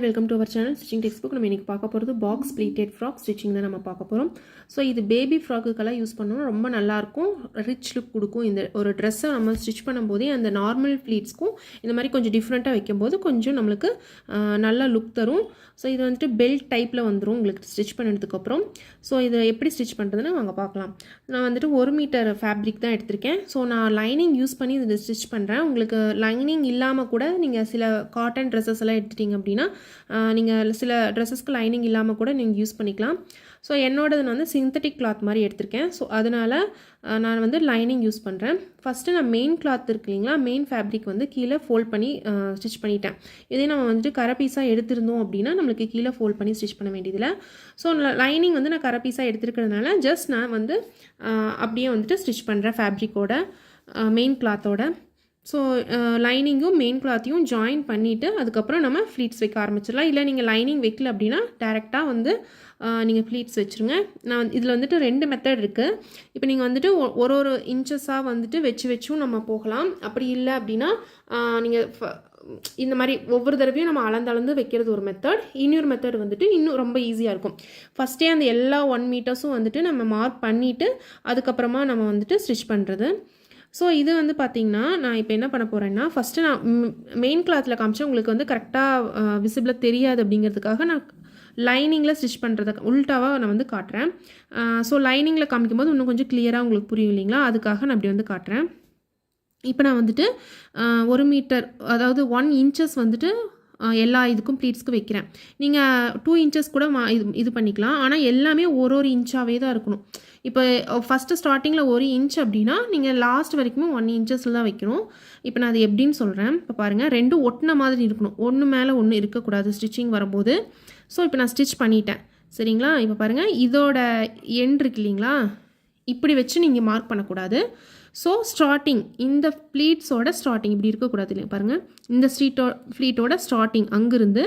Welcome to our channel stitching textbook. நம்ம இன்றைக்கி பார்க்க போகிறது பாக்ஸ் ப்ளீட்டட் ஃப்ராக் ஸ்டிச்சிங் தான் நம்ம பார்க்க போகிறோம். ஸோ இது பேபி ஃப்ராக்குக்கெல்லாம் யூஸ் பண்ணோம், ரொம்ப நல்லாயிருக்கும், ரிச் லுக் கொடுக்கும். இந்த ஒரு ட்ரெஸ்ஸை நம்ம ஸ்டிச் பண்ணும்போதே அந்த நார்மல் ப்ளீட்ஸ்க்கும் இந்த மாதிரி கொஞ்சம் டிஃப்ரெண்ட்டாக வைக்கும்போது கொஞ்சம் நம்மளுக்கு நல்லா லுக் தரும். ஸோ இது வந்துட்டு பெல்ட் டைப்பில் வந்துடும் உங்களுக்கு ஸ்டிச் பண்ணதுக்கப்புறம். ஸோ இதை எப்படி ஸ்டிச் பண்ணுறதுன்னு வாங்க பார்க்கலாம். நான் வந்துட்டு 1 மீட்டர் ஃபேப்ரிக் தான் எடுத்திருக்கேன். ஸோ நான் லைனிங் யூஸ் பண்ணி இதை ஸ்டிச் பண்ணுறேன். உங்களுக்கு லைனிங் இல்லாமல் கூட நீங்கள் சில காட்டன் ட்ரெஸ்ஸஸ் எல்லாம் எடுத்துட்டிங்க அப்படின்னா நீங்கள் சில ட்ரெஸ்ஸஸ்க்கு லைனிங் இல்லாமல் கூட நீங்கள் யூஸ் பண்ணிக்கலாம். ஸோ என்னோடது நான் வந்து சிந்தட்டிக் கிளாத் மாதிரி எடுத்திருக்கேன். ஸோ அதனால் நான் வந்து லைனிங் யூஸ் பண்ணுறேன். ஃபஸ்ட்டு நான் மெயின் கிளாத் இருக்கு இல்லைங்களா, மெயின் ஃபேப்ரிக் வந்து கீழே ஃபோல்ட் பண்ணி ஸ்டிச் பண்ணிட்டேன். இதே நம்ம வந்துட்டு கரை பீஸாக எடுத்திருந்தோம் அப்படின்னா நம்மளுக்கு கீழே ஃபோல்ட் பண்ணி ஸ்டிச் பண்ண வேண்டியதில்லை. ஸோ லைனிங் வந்து நான் கரை பீஸாக எடுத்துருக்கிறதுனால ஜஸ்ட் நான் வந்து அப்படியே வந்துட்டு ஸ்டிச் பண்ணுறேன் ஃபேப்ரிக்கோட மெயின் கிளாத்தோட. ஸோ லைனிங்கும் மெயின் கிளாத்தையும் ஜாயின் பண்ணிவிட்டு அதுக்கப்புறம் நம்ம ஃப்ளீட்ஸ் வைக்க ஆரம்பிச்சிடலாம். இல்லை நீங்கள் லைனிங் வைக்கல அப்படின்னா டேரெக்டாக வந்து நீங்கள் ஃப்ளீட்ஸ் வச்சுருங்க. நான் இதில் வந்துட்டு 2 மெத்தட் இருக்குது. இப்போ நீங்கள் வந்துட்டு ஒரு இன்ச்சஸாக வந்துட்டு வச்சும் நம்ம போகலாம். அப்படி இல்லை அப்படின்னா நீங்கள் இந்த மாதிரி ஒவ்வொரு தடவையும் நம்ம அளந்து வைக்கிறது ஒரு மெத்தட். இன்னொரு மெத்தட் வந்துட்டு இன்னும் ரொம்ப ஈஸியாக இருக்கும். ஃபஸ்ட்டே அந்த எல்லா 1 மீட்டர்ஸும் வந்துட்டு நம்ம மார்க் பண்ணிவிட்டு அதுக்கப்புறமா நம்ம வந்துட்டு ஸ்டிச் பண்ணுறது. ஸோ இது வந்து பார்த்திங்கன்னா நான் இப்போ என்ன பண்ண போகிறேன்னா, ஃபஸ்ட்டு நான் மெயின் கிளாத்தில் காமிச்சேன், உங்களுக்கு வந்து கரெக்டாக விசிபிளாக தெரியாது அப்படிங்கிறதுக்காக நான் லைனிங்கில் ஸ்டிச் பண்ணுறத உல்ட்டாவாக நான் வந்து காட்டுறேன். ஸோ லைனிங்கில் காமிக்கும் போது இன்னும் கொஞ்சம் கிளியராக உங்களுக்கு புரியும் இல்லைங்களா, அதுக்காக நான் அப்படி வந்து காட்டுறேன். இப்போ நான் வந்துட்டு 1 மீட்டர் அதாவது 1 இன்ச்சஸ் வந்துட்டு எல்லா இதுக்கும் ப்ளீட்ஸ்க்கு வைக்கிறேன். நீங்கள் 2 இன்ச்சஸ் கூட இது பண்ணிக்கலாம். ஆனால் எல்லாமே ஒரு இன்ச்சாகவே தான் இருக்கணும். இப்போ ஃபஸ்ட்டு ஸ்டார்டிங்கில் 1 இன்ச் அப்படின்னா நீங்கள் லாஸ்ட் வரைக்குமே 1 இன்ச்சஸில் தான் வைக்கணும். இப்போ நான் அது எப்படின்னு சொல்கிறேன். இப்போ பாருங்கள், 2 ஒட்டின மாதிரி இருக்கணும், ஒன்று மேலே ஒன்று இருக்கக்கூடாது ஸ்டிச்சிங் வரும்போது. ஸோ இப்போ நான் ஸ்டிச் பண்ணிட்டேன் சரிங்களா. இப்போ பாருங்கள், இதோட எண்ட் இருக்கு இல்லைங்களா, இப்படி வச்சு நீங்கள் மார்க் பண்ணக்கூடாது. ஸோ ஸ்டார்டிங் இந்த ப்ளீட்ஸோட ஸ்டார்டிங் இப்படி இருக்கக்கூடாது இல்லையா, பாருங்கள், இந்த ஃப்ளீட்டோட ஸ்டார்டிங் அங்கேருந்து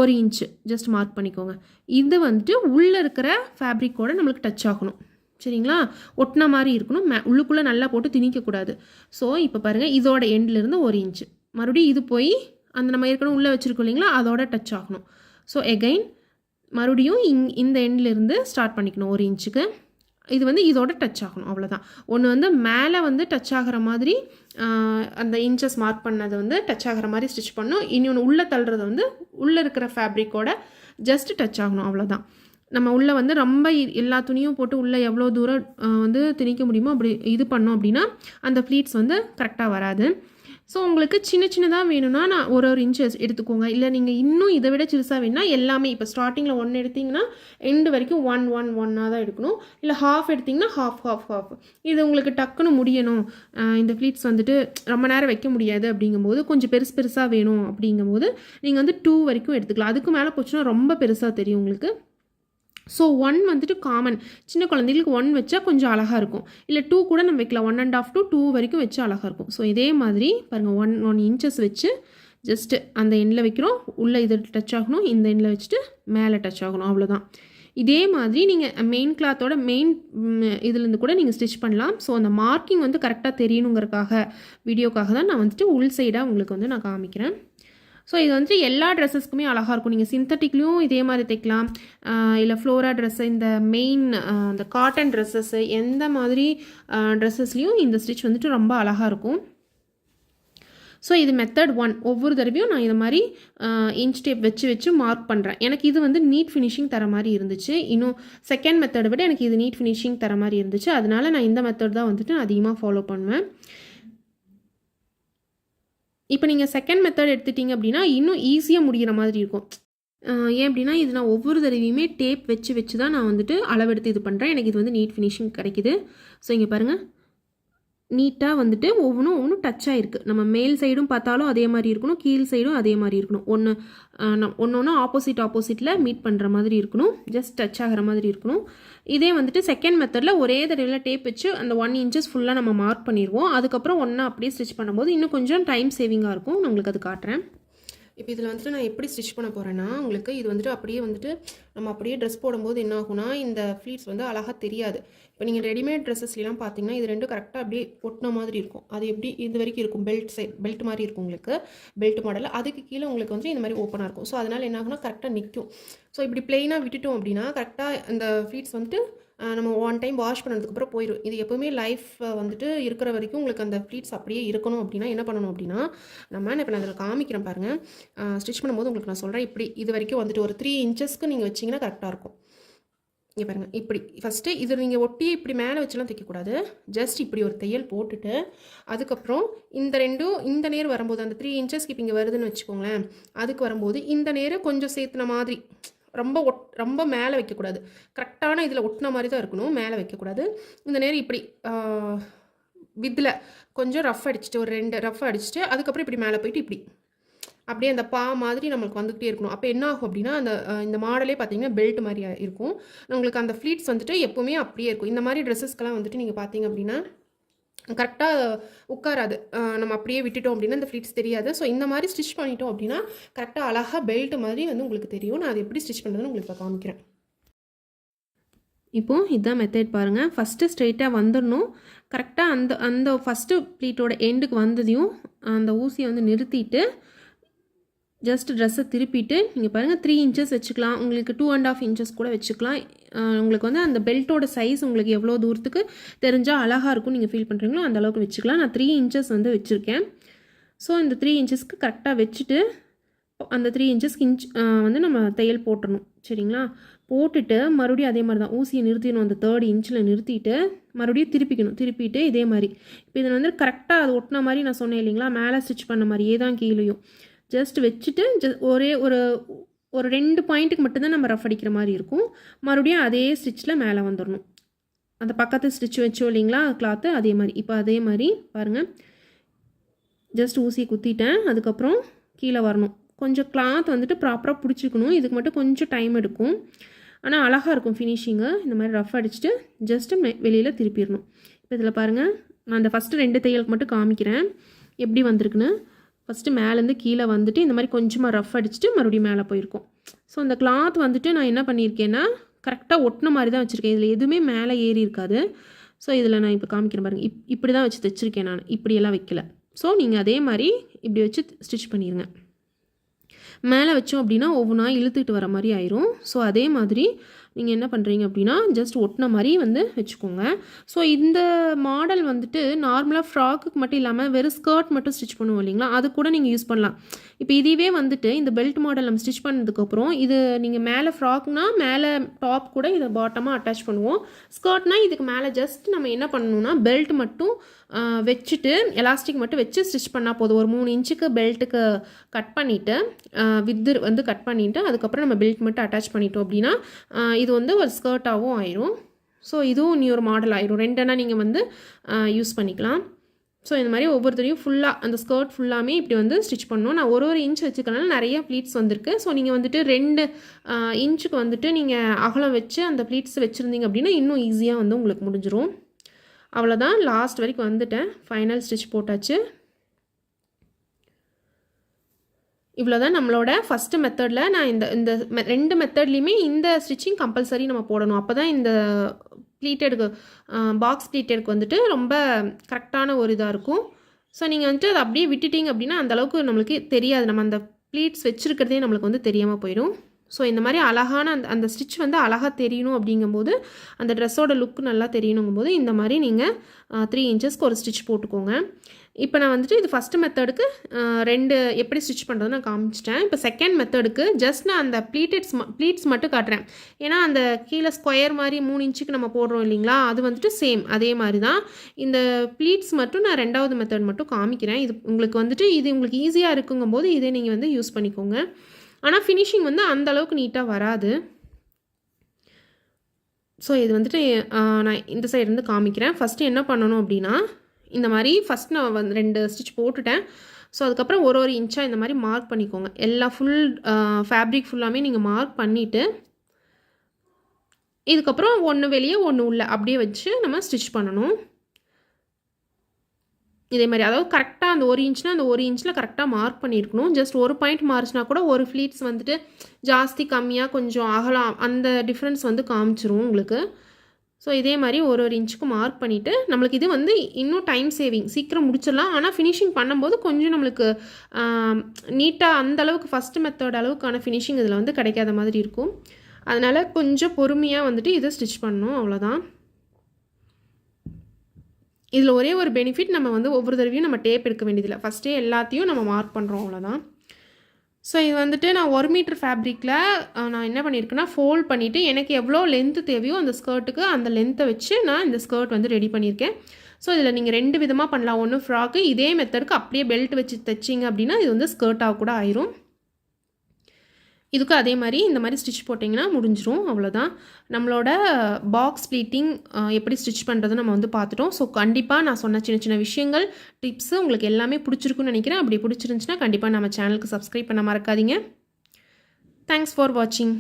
1 இன்ச்சு ஜஸ்ட் மார்க் பண்ணிக்கோங்க. இது வந்துட்டு உள்ளே இருக்கிற ஃபேப்ரிக்கோட நம்மளுக்கு டச் ஆகணும் சரிங்களா, ஒட்டின மாதிரி இருக்கணும், உள்ளுக்குள்ளே நல்லா போட்டு திணிக்கக்கூடாது. ஸோ இப்போ பாருங்கள், இதோட எண்ட்லேருந்து 1 இன்ச்சு மறுபடியும் இது போய் அந்த நம்ம ஏற்கனவே உள்ளே வச்சுருக்கோம் இல்லைங்களா, அதோட டச் ஆகணும். ஸோ எகைன் மறுபடியும் இந்த எண்ட்லேருந்து ஸ்டார்ட் பண்ணிக்கணும் 1 இன்ச்சுக்கு. இது வந்து இதோட டச் ஆகணும், அவ்வளோதான். ஒன்று வந்து மேலே வந்து டச் ஆகிற மாதிரி அந்த இன்ச்சஸ் மார்க் பண்ணதை வந்து டச் ஆகிற மாதிரி ஸ்டிச் பண்ணணும். இன்னொன்று உள்ளே தள்ளுறது வந்து உள்ளே இருக்கிற ஃபேப்ரிக்கோட ஜஸ்ட் டச் ஆகணும், அவ்வளோதான். நம்ம உள்ளே வந்து ரொம்ப எல்லா துணியும் போட்டு உள்ளே எவ்வளோ தூரம் வந்து திணிக்க முடியுமோ அப்படி இது பண்ணோம் அப்படின்னா அந்த ப்ளீட்ஸ் வந்து கரெக்டாக வராது. ஸோ உங்களுக்கு சின்னதாக வேணும்னா நான் ஒரு இன்ச்சஸ் எடுத்துக்கோங்க. இல்லை நீங்கள் இன்னும் இதை விட சிறுசாக வேணும்னா எல்லாமே இப்போ ஸ்டார்டிங்கில் 1 எடுத்திங்கன்னா எண்டு வரைக்கும் 1 தான் எடுக்கணும். இல்லை ஹாஃப் எடுத்திங்கன்னா ஹாஃப். இது உங்களுக்கு டக்குன்னு முடியணும், இந்த ப்ளீட்ஸ் வந்துட்டு ரொம்ப நேரம் வைக்க முடியாது அப்படிங்கும்போது, கொஞ்சம் பெருசாக வேணும் அப்படிங்கும்போது நீங்கள் வந்து 2 வரைக்கும் எடுத்துக்கலாம். அதுக்கு மேலே போச்சுன்னா ரொம்ப பெருசாக தெரியும் உங்களுக்கு. ஸோ 1 வந்துட்டு காமன், சின்ன குழந்தைகளுக்கு 1 வச்சா கொஞ்சம் அழகாக இருக்கும். இல்லை 2 கூட நம்ம வைக்கலாம், 1.5 to 2 வரைக்கும் வச்சு அழகாக இருக்கும். ஸோ இதே மாதிரி பாருங்கள், 1 இன்ச்சஸ் வச்சு ஜஸ்ட்டு அந்த எண்ணில் வைக்கிறோம், உள்ளே இது டச் ஆகணும், இந்த எண்ணில் வச்சுட்டு மேலே டச் ஆகணும், அவ்வளோதான். இதே மாதிரி நீங்கள் மெயின் கிளாத்தோட மெயின் இதுலேருந்து கூட நீங்கள் ஸ்டிச் பண்ணலாம். ஸோ அந்த மார்க்கிங் வந்து கரெக்டாக தெரியணுங்கிறதுக்காக வீடியோக்காக தான் நான் வந்துட்டு உள் சைடாக உங்களுக்கு வந்து நான் காமிக்கிறேன். ஸோ இது வந்துட்டு எல்லா ட்ரெஸ்ஸஸ்க்குமே அழகாக இருக்கும். நீங்கள் சிந்தட்டிக்லேயும் இதே மாதிரி தைக்கலாம், இல்லை ஃப்ளோரா ட்ரெஸ்ஸு, இந்த மெயின் இந்த காட்டன் ட்ரெஸ்ஸஸ்ஸு, எந்த மாதிரி ட்ரெஸ்ஸஸ்லேயும் இந்த ஸ்டிச் வந்துட்டு ரொம்ப அழகாக இருக்கும். ஸோ இது மெத்தட் 1. ஒவ்வொரு தடவையும் நான் இது மாதிரி இன்ச் டேப் வச்சு மார்க் பண்ணுறேன். எனக்கு இது வந்து நீட் ஃபினிஷிங் தர மாதிரி இருந்துச்சு. இன்னும் செகண்ட் மெத்தடை விட எனக்கு இது நீட் ஃபினிஷிங் தர மாதிரி இருந்துச்சு. அதனால நான் இந்த மெத்தட் தான் வந்துட்டு நான் அதிகமாக ஃபாலோ பண்ணுவேன். இப்போ நீங்கள் செகண்ட் மெத்தட் எடுத்துட்டிங்க அப்படின்னா இன்னும் ஈஸியாக முடிகிற மாதிரி இருக்கும். ஏன் அப்படின்னா இது நான் ஒவ்வொரு தடவையுமே டேப் வச்சு தான் நான் வந்துட்டு அளவெடுத்து இது பண்ணுறேன். எனக்கு இது வந்து நீட் ஃபினிஷிங் கிடைக்குது. ஸோ இங்கே பாருங்கள், நீட்டாக வந்துட்டு ஒவ்வொன்றும் டச் ஆகிருக்கு. நம்ம மேல் சைடும் பார்த்தாலும் அதே மாதிரி இருக்கணும், கீழ் சைடும் அதே மாதிரி இருக்கணும். ஒன்று ஆப்போசிட்டில் மீட் பண்ணுற மாதிரி இருக்கணும், ஜஸ்ட் டச் ஆகிற மாதிரி இருக்கணும். இதே வந்துட்டு செகண்ட் மெத்தடில் ஒரே தடவையில் டேப் வச்சு அந்த 1 இன்ச்சஸ் ஃபுல்லாக நம்ம மார்க் பண்ணிடுவோம். அதுக்கப்புறம் ஒன்றா அப்படியே ஸ்டிச் பண்ணும்போது இன்னும் கொஞ்சம் டைம் சேவிங்காக இருக்கும். நான் உங்களுக்கு அது காட்டுறேன். இப்போ இதில் வந்துட்டு நான் எப்படி ஸ்டிச் பண்ண போகிறேன்னா, உங்களுக்கு இது வந்துட்டு அப்படியே வந்துட்டு நம்ம அப்படியே ட்ரெஸ் போடும்போது என்ன ஆகும்னா, இந்த ஃப்ளீட்ஸ் வந்து அழகாக தெரியாது. இப்போ நீங்கள் ரெடிமேட் ட்ரெஸ்ஸஸ்லாம் பார்த்தீங்கன்னா, இது ரெண்டும் கரெக்டாக அப்படியே ஒட்டின மாதிரி இருக்கும். அது எப்படி இது வரைக்கும் இருக்கும், பெல்ட் மாதிரி இருக்கும் உங்களுக்கு, பெல்ட் மாடல். அதுக்கு கீழே உங்களுக்கு வந்து இந்த மாதிரி ஓப்பனாக இருக்கும். ஸோ அதனால் என்ன ஆகும்னா கரெக்டாக நிற்கும். ஸோ இப்படி பிளெயினாக விட்டுட்டோம் அப்படின்னா கரெக்டாக அந்த ஃப்ளீட்ஸ் வந்துட்டு நம்ம ஒன் டைம் வாஷ் பண்ணதுக்கப்புறம் போயிடும். இது எப்போவுமே லைஃப் வந்துட்டு இருக்கிற வரைக்கும் உங்களுக்கு அந்த ஃப்ளீட்ஸ் அப்படியே இருக்கணும் அப்படின்னா என்ன பண்ணணும் அப்படின்னா, நான் இப்போ அதில் காமிக்கிறேன் பாருங்கள். ஸ்டிச் பண்ணும்போது உங்களுக்கு நான் சொல்கிறேன். இப்படி இது வரைக்கும் வந்துட்டு ஒரு 3 இன்ச்சஸ்க்கு நீங்கள் வச்சிங்கன்னா கரெக்டாக இருக்கும். இங்கே பாருங்கள், இப்படி ஃபஸ்ட்டு இது நீங்கள் ஒட்டி இப்படி மேலே வச்சுலாம் தைக்கக்கூடாது. ஜஸ்ட் இப்படி ஒரு தையல் போட்டுட்டு அதுக்கப்புறம் இந்த ரெண்டும் இந்த நேர் வரும்போது அந்த 3 இன்ச்சஸ்க்கு இப்போ இங்கே வருதுன்னு வச்சுக்கோங்களேன். அதுக்கு வரும்போது இந்த நேரம் கொஞ்சம் சேர்த்துன மாதிரி, ரொம்ப மேலே வைக்கக்கூடாது. கரெக்டான இதில் ஒட்டின மாதிரி தான் இருக்கணும், மேலே வைக்கக்கூடாது. இந்த நேரம் இப்படி வித்தில் கொஞ்சம் ரஃப் அடிச்சுட்டு ஒரு 2 ரஃப் அடிச்சுட்டு அதுக்கப்புறம் இப்படி மேலே போயிட்டு இப்படி அப்படியே அந்த பா மாதிரி நம்மளுக்கு வந்துகிட்டே இருக்கணும். அப்போ என்ன ஆகும் அப்படின்னா, அந்த இந்த மாடலே பார்த்தீங்கன்னா பெல்ட் மாதிரி இருக்கும். உங்களுக்கு அந்த ஃப்ளீட்ஸ் வந்துட்டு எப்போவுமே அப்படியே இருக்கும். இந்த மாதிரி ட்ரெஸ்ஸஸ்க்கெல்லாம் வந்துட்டு நீங்கள் பார்த்தீங்க அப்படின்னா கரெக்டாக உட்காராது. நம்ம அப்படியே விட்டுட்டோம் அப்படின்னா இந்த ஃப்ளீட்ஸ் தெரியாது. ஸோ இந்த மாதிரி ஸ்டிச் பண்ணிட்டோம் அப்படின்னா கரெக்டாக அழகாக பெல்ட் மாதிரி வந்து உங்களுக்கு தெரியும். நான் அது எப்படி ஸ்டிச் பண்ணுறதுன்னு உங்களுக்கு இப்போ காமிக்கிறேன். இப்போது இதுதான் மெத்தட் பாருங்கள். ஃபஸ்ட்டு ஸ்ட்ரெயிட்டாக வந்துடணும். கரெக்டாக அந்த ஃபஸ்ட்டு ப்ளீட்டோட எண்டுக்கு வந்ததையும் அந்த ஊசியை வந்து நிறுத்திட்டு ஜஸ்ட் ட்ரெஸ்ஸை திருப்பிட்டு நீங்கள் பாருங்கள் 3 இன்ச்சஸ் வச்சுக்கலாம். உங்களுக்கு 2.5 இன்ச்சஸ் கூட வச்சுக்கலாம். உங்களுக்கு வந்து அந்த பெல்ட்டோட சைஸ் உங்களுக்கு எவ்வளோ தூரத்துக்கு தெரிஞ்சால் அழகாக இருக்கும் நீங்கள் ஃபீல் பண்ணுறீங்களோ அந்த அளவுக்கு வச்சுக்கலாம். நான் 3 இன்ச்சஸ் வந்து வச்சுருக்கேன். ஸோ இந்த 3 இன்ச்சஸ்க்கு கரெக்டாக வச்சுட்டு அந்த 3 இன்ச்சஸ்க்கு வந்து நம்ம தையல் போட்டுடணும். சரிங்களா? போட்டுட்டு மறுபடியும் அதே மாதிரி தான் ஊசியை நிறுத்திடணும். அந்த 3rd இன்ச்சில் நிறுத்திட்டு மறுபடியும் திருப்பிட்டு இதே மாதிரி இப்போ இதில் வந்து கரெக்டாக அது ஒட்டின மாதிரி நான் சொன்னேன் இல்லைங்களா, மேலே ஸ்டிச் பண்ண மாதிரியே தான் கீழேயும் ஜஸ்ட் வச்சுட்டு ஒரே ஒரு 2 பாயிண்ட்டுக்கு மட்டும்தான் நம்ம ரஃப் அடிக்கிற மாதிரி இருக்கும். மறுபடியும் அதே ஸ்டிச்சில் மேலே வந்துடணும். அந்த பக்கத்து ஸ்டிச் வச்சோம் இல்லைங்களா கிளாத்து, அதே மாதிரி இப்போ அதே மாதிரி பாருங்கள். ஜஸ்ட் ஊசியை குத்திட்டேன். அதுக்கப்புறம் கீழே வரணும். கொஞ்சம் கிளாத் வந்துட்டு ப்ராப்பராக பிடிச்சிக்கணும். இதுக்கு மட்டும் கொஞ்சம் டைம் எடுக்கும், ஆனால் அழகாக இருக்கும் ஃபினிஷிங்கு. இந்த மாதிரி ரஃப் அடிச்சுட்டு ஜஸ்ட்டு வெளியில் திருப்பிடணும். இப்போ இதில் பாருங்கள், நான் அந்த ஃபஸ்ட்டு 2 தையலுக்கு மட்டும் காமிக்கிறேன் எப்படி வந்திருக்குன்னு. ஃபஸ்ட்டு மேலேருந்து கீழே வந்துட்டு இந்த மாதிரி கொஞ்சமாக ரஃப் அடிச்சுட்டு மறுபடியும் மேலே போயிருக்கோம். ஸோ அந்த கிளாத் வந்துட்டு நான் என்ன பண்ணியிருக்கேன்னா கரெக்டாக ஒட்டின மாதிரி தான் வச்சுருக்கேன். இதில் எதுவுமே மேலே ஏறி இருக்காது. ஸோ இதில் நான் இப்போ காமிக்கிறேன் பாருங்கள். இப்படி தான் வச்சு தைச்சிருக்கேன் நான், இப்படியெல்லாம் வைக்கல. ஸோ நீங்கள் அதே மாதிரி இப்படி வச்சு ஸ்டிச் பண்ணிடுங்க. மேலே வச்சோம் அப்படின்னா ஒவ்வொன்றா இழுத்துக்கிட்டு வர மாதிரி ஆயிரும். ஸோ அதே மாதிரி நீங்கள் என்ன பண்ணுறீங்க அப்படின்னா ஜஸ்ட் ஒட்டின மாதிரி வந்து வச்சுக்கோங்க. ஸோ இந்த மாடல் வந்துட்டு நார்மலாக ஃப்ராக்குக்கு மட்டும் இல்லாமல் வெறும் ஸ்கர்ட் மட்டும் ஸ்டிச் பண்ணுவோம் இல்லைங்களா, அது கூட நீங்கள் யூஸ் பண்ணலாம். இப்போ இதுவே வந்துட்டு இந்த பெல்ட் மாடல் நம்ம ஸ்டிச் பண்ணதுக்கப்புறம் இது நீங்கள் மேலே ஃப்ராக்னா மேலே டாப் கூட இதை பாட்டமாக அட்டாச் பண்ணுவோம். ஸ்கர்ட்னா இதுக்கு மேலே ஜஸ்ட் நம்ம என்ன பண்ணணும்னா பெல்ட் மட்டும் வச்சுட்டு எலாஸ்டிக் மட்டும் வச்சு ஸ்டிச் பண்ணால் போதும். ஒரு 3 இன்ச்சுக்கு பெல்ட்டுக்கு கட் பண்ணிவிட்டு வித்து வந்து கட் பண்ணிவிட்டு அதுக்கப்புறம் நம்ம பெல்ட் மட்டும் அட்டாச் பண்ணிட்டோம் அப்படின்னா இது வந்து ஒரு ஸ்கர்ட்டாகவும் ஆயிரும். ஸோ இதுவும் இன்னொரு மாடல் ஆயிரும். 2 நீங்கள் வந்து யூஸ் பண்ணிக்கலாம். ஸோ இந்த மாதிரி ஒவ்வொருத்தரையும் ஃபுல்லாக அந்த ஸ்கர்ட் ஃபுல்லாமே இப்படி வந்து ஸ்டிச் பண்ணணும். நான் ஒரு இன்ச் வச்சுக்கனால நிறைய ப்ளீட்ஸ் வந்திருக்கு. ஸோ நீங்கள் வந்துட்டு 2 இன்ச்சுக்கு வந்துட்டு நீங்கள் அகலம் வச்சு அந்த ப்ளீட்ஸ் வச்சுருந்தீங்க அப்படின்னா இன்னும் ஈஸியாக வந்து உங்களுக்கு முடிஞ்சிடும். அவ்வளோதான், லாஸ்ட் வரைக்கும் வந்துட்டேன். ஃபைனல் ஸ்டிச் போட்டாச்சு. இவ்வளோ தான் நம்மளோட ஃபஸ்ட்டு மெத்தடில். நான் இந்த 2 மெத்தட்லேயுமே இந்த ஸ்டிச்சிங் கம்பல்சரி நம்ம போடணும். அப்போ தான் இந்த ப்ளீட்டடுக்கு பாக்ஸ் ப்ளீட்டடுக்கு வந்துட்டு ரொம்ப கரெக்டான ஒரு இதாக இருக்கும். ஸோ நீங்கள் வந்துட்டு அதை அப்படியே விட்டுட்டிங்க அப்படின்னா அந்தளவுக்கு நம்மளுக்கு தெரியாது. நம்ம அந்த ப்ளீட்ஸ் வச்சுருக்கிறதே நம்மளுக்கு வந்து தெரியாமல் போயிடும். ஸோ இந்த மாதிரி அழகான அந்த ஸ்டிச் வந்து அழகாக தெரியணும் அப்படிங்கும்போது அந்த ட்ரெஸ்ஸோட லுக் நல்லா தெரியணுங்கும்போது இந்த மாதிரி நீங்கள் 3 இன்ச்சஸ்க்கு ஒரு ஸ்டிச் போட்டுக்கோங்க. இப்போ நான் வந்துட்டு இது ஃபஸ்ட்டு மெத்தடுக்கு 2 எப்படி ஸ்டிச் பண்ணுறதுன்னு நான் காமிச்சிட்டேன். இப்போ செகண்ட் மெத்தடுக்கு ஜஸ்ட் நான் அந்த ப்ளீட்ஸ் மட்டும் காட்டுறேன். ஏன்னா அந்த கீழே ஸ்கொயர் மாதிரி 3 இன்ச்சுக்கு நம்ம போடுறோம் இல்லைங்களா, அது வந்துட்டு சேம் அதே மாதிரி தான். இந்த ப்ளீட்ஸ் மட்டும் நான் 2வது மெத்தட் மட்டும் காமிக்கிறேன். இது உங்களுக்கு வந்துட்டு இது உங்களுக்கு ஈஸியாக இருக்குங்கும்போது இதே நீங்கள் வந்து யூஸ் பண்ணிக்கோங்க. ஆனால் ஃபினிஷிங் வந்து அந்த அளவுக்கு நீட்டாக வராது. ஸோ இது வந்துட்டு நான் இந்த சைடு இருந்து காமிக்கிறேன். ஃபஸ்ட்டு என்ன பண்ணணும் அப்படின்னா இந்த மாதிரி ஃபஸ்ட் நான் வந்து 2 ஸ்டிச் போட்டுட்டேன். ஸோ அதுக்கப்புறம் ஒரு இன்ச்சாக இந்த மாதிரி மார்க் பண்ணிக்கோங்க. எல்லா ஃபுல் ஃபேப்ரிக் ஃபுல்லாமே நீங்கள் மார்க் பண்ணிவிட்டு இதுக்கப்புறம் ஒன்று வெளியே ஒன்று உள்ள அப்படியே வச்சு நம்ம ஸ்டிச் பண்ணணும். இதே மாதிரி அதாவது கரெக்டாக அந்த 1 இன்ச்னா அந்த 1 இன்ச்சில் கரெக்டாக மார்க் பண்ணியிருக்கணும். ஜஸ்ட் ஒரு பாயிண்ட் மாறிச்சுனா கூட ஒரு ஃப்ளீட்ஸ் வந்துட்டு ஜாஸ்தி கம்மியாக கொஞ்சம் அகலம் அந்த டிஃப்ரென்ஸ் வந்து காமிச்சிரும் உங்களுக்கு. ஸோ இதே மாதிரி ஒரு இன்ச்சுக்கு மார்க் பண்ணிவிட்டு நம்மளுக்கு இது வந்து இன்னும் டைம் சேவிங், சீக்கிரம் முடிச்சிடலாம். ஆனால் ஃபினிஷிங் பண்ணும்போது கொஞ்சம் நம்மளுக்கு நீட்டாக அந்தளவுக்கு ஃபஸ்ட்டு மெத்தட் அளவுக்கான ஃபினிஷிங் இதில் வந்து கிடைக்காத மாதிரி இருக்கும். அதனால் கொஞ்சம் பொறுமையாக வந்துட்டு இதை ஸ்டிச் பண்ணணும், அவ்வளோதான். இதில் ஒரே ஒரு பெனிஃபிட், நம்ம வந்து ஒவ்வொரு தடவையும் நம்ம டேப் எடுக்க வேண்டியதில்லை, ஃபஸ்ட்டே எல்லாத்தையும் நம்ம மார்க் பண்ணுறோம், அவ்வளோதான். ஸோ இது வந்துட்டு நான் 1 மீட்டர் ஃபேப்ரிக்கில் நான் என்ன பண்ணியிருக்கேன்னா ஃபோல்ட் பண்ணிவிட்டு எனக்கு எவ்வளோ லென்த்து தேவையோ அந்த ஸ்கர்ட்டுக்கு அந்த லென்த்தை வச்சு நான் இந்த ஸ்கர்ட் வந்து ரெடி பண்ணியிருக்கேன். ஸோ இதில் நீங்கள் 2 விதமாக பண்ணலாம். ஒன்று ஃப்ராக்கு இதே மெத்தடுக்கு அப்படியே பெல்ட் வச்சு தைச்சிங்க அப்படின்னா இது வந்து ஸ்கர்ட்டாக கூட ஆயிரும். இதுக்கு அதே மாதிரி இந்த மாதிரி ஸ்டிச் போட்டிங்கன்னா முடிஞ்சிரும், அவ்வளோதான். நம்மளோட பாக்ஸ் ப்ளீட்டிங் எப்படி ஸ்டிச் பண்ணுறது நம்ம வந்து பார்த்துட்டோம். ஸோ கண்டிப்பாக நான் சொன்ன சின்ன சின்ன விஷயங்கள், டிப்ஸு உங்களுக்கு எல்லாமே பிடிச்சிருக்குன்னு நினைக்கிறேன். அப்படி பிடிச்சிருந்துச்சுன்னா கண்டிப்பாக நம்ம சேனலுக்கு சப்ஸ்கிரைப் பண்ண மறக்காதீங்க. தேங்க்ஸ் ஃபார் வாட்சிங்.